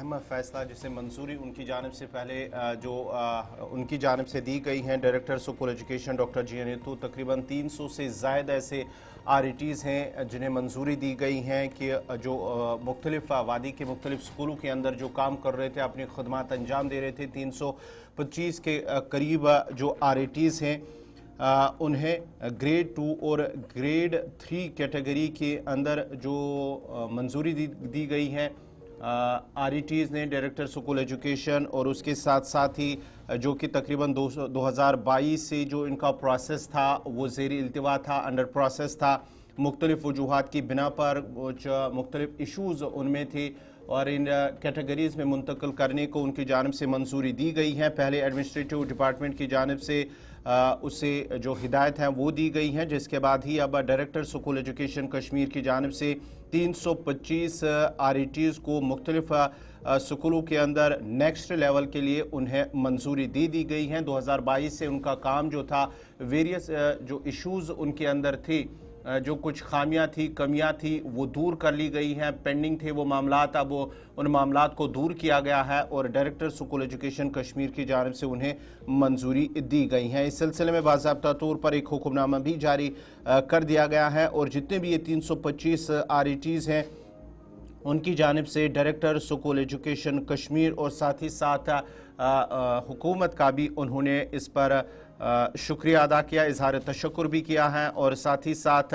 अहम फैसला जिसे मंजूरी उनकी जानिब से पहले उनकी जानिब से दी गई हैं डायरेक्टर स्कूल एजुकेशन डॉक्टर जी नीतू। तकरीबन 300 से ज़ायद ऐसे RETs हैं जिन्हें मंजूरी दी गई हैं कि जो मुख्तलिफ वादी के मुख्तलिफ स्कूलों के अंदर जो काम कर रहे थे, अपनी खदमात अंजाम दे रहे थे। 325 के करीब जो RETs हैं उन्हें ग्रेड 2 और ग्रेड 3 कैटेगरी के अंदर जो मंजूरी दी गई हैं RETs ने डायरेक्टर स्कूल एजुकेशन, और उसके साथ साथ ही जो कि तकरीबन 2022 से जो इनका प्रोसेस था वो ज़ेरी इल्तिवा था, अंडर प्रोसेस था। मुख्तलिफ वजूहात की बिना पर कुछ मुख्तलिफ इशूज़ उनमें थे और इन कैटेगरीज़ में मुंतकिल करने को उनकी जानिब से मंजूरी दी गई है। पहले एडमिनिस्ट्रेटिव डिपार्टमेंट की जानिब से उससे जो हिदायत हैं वो दी गई हैं, जिसके बाद ही अब डायरेक्टर स्कूल एजुकेशन कश्मीर की जानिब से 325 RETs को मुख्तलिफ स्कूलों के अंदर नेक्स्ट लेवल के लिए उन्हें मंजूरी दी गई हैं। 2022 से उनका काम जो था, वेरियस जो इश्यूज़ उनके अंदर थे, जो कुछ खामियां थी, कमियां थी, वो दूर कर ली गई हैं। पेंडिंग थे वो मामलात, अब उन मामलात को दूर किया गया है और डायरेक्टर स्कूल एजुकेशन कश्मीर की जानिब से उन्हें मंजूरी दी गई है। इस सिलसिले में बाज़ाब्ता तौर पर एक हुक्मनामा भी जारी कर दिया गया है और जितने भी ये 325 RETs हैं उनकी जानिब से डायरेक्टर स्कूल एजुकेशन कश्मीर और साथ ही साथ हुकूमत का भी उन्होंने इस पर शुक्रिया अदा किया, इजहार तशक्कुर भी किया है। और साथ ही साथ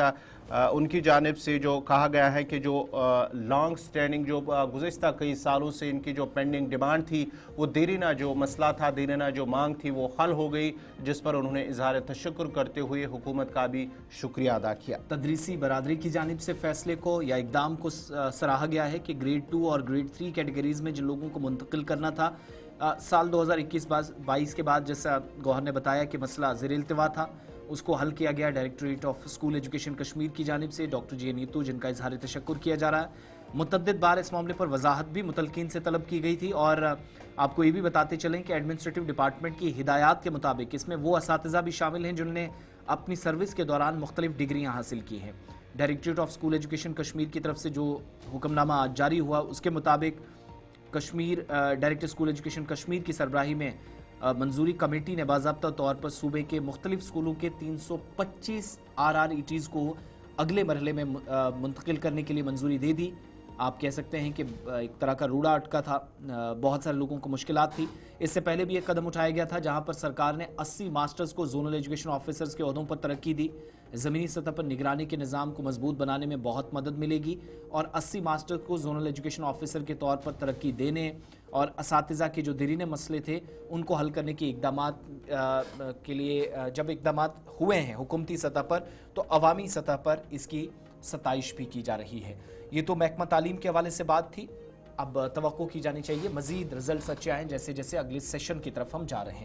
उनकी जानिब से जो कहा गया है कि जो लॉन्ग स्टैंडिंग जो गुज़िश्ता कई सालों से इनकी जो पेंडिंग डिमांड थी, वो देरीना जो मसला था, देरीना जो मांग थी, वो हल हो गई, जिस पर उन्होंने इजहार तशक्कुर करते हुए हुकूमत का भी शुक्रिया अदा किया। तदरीसी बरादरी की जानिब से फैसले को या इकदाम को सराहा गया है कि ग्रेड 2 और ग्रेड 3 कैटेगरीज़ में जिन लोगों को मुंतकिल करना था, साल 2021-22 के बाद, जैसा गौहर ने बताया कि मसला ज़ेर इल्तिवा था, उसको हल किया गया directorate of school education Kashmir की जानिब से डॉक्टर जी नीतू, जिनका इजहार तशक्कुर किया जा रहा है। मुतअद्दिद बार इस मामले पर वजाहत भी मुतलकीन से तलब की गई थी और आपको ये भी बताते चलें कि एडमिनिस्ट्रेटिव डिपार्टमेंट की हिदायत के मुताबिक इसमें वो असातिज़ा भी शामिल हैं जिन्होंने अपनी सर्विस के दौरान मुख्तलिफ डिग्रियाँ हासिल की हैं। Directorate of school education Kashmir की तरफ से जो हुक्मनामा आज जारी हुआ, उसके मुताबिक Kashmir director school education Kashmir की सरबराही में मंजूरी कमेटी ने बाज़ाब्ता तौर पर सूबे के मुख्तलिफ स्कूलों के 325 RETs को अगले मरहले में मुंतकिल करने के लिए मंजूरी दे दी। आप कह सकते हैं कि एक तरह का रूड़ा अटका था, बहुत सारे लोगों को मुश्किलात थी। इससे पहले भी एक कदम उठाया गया था जहां पर सरकार ने 80 मास्टर्स को जोनल एजुकेशन ऑफिसर्स के ओहदों पर तरक्की दी। ज़मीनी सतह पर निगरानी के निज़ाम को मजबूत बनाने में बहुत मदद मिलेगी और 80 मास्टर्स को जोनल एजुकेशन ऑफिसर के तौर पर तरक्की देने और असातिज़ा के जो देरीने मसले थे उनको हल करने के इक़दामात के लिए जब इक़दामात हुए हैं हुकूमती सतह पर, तो अवामी सतह पर इसकी सताइश भी की जा रही है। ये तो महकमा तालीम के हवाले से बात थी। अब तवक्को की जानी चाहिए मज़ीद रिजल्ट अच्छे आएँ जैसे जैसे अगले सेशन की तरफ हम जा रहे हैं।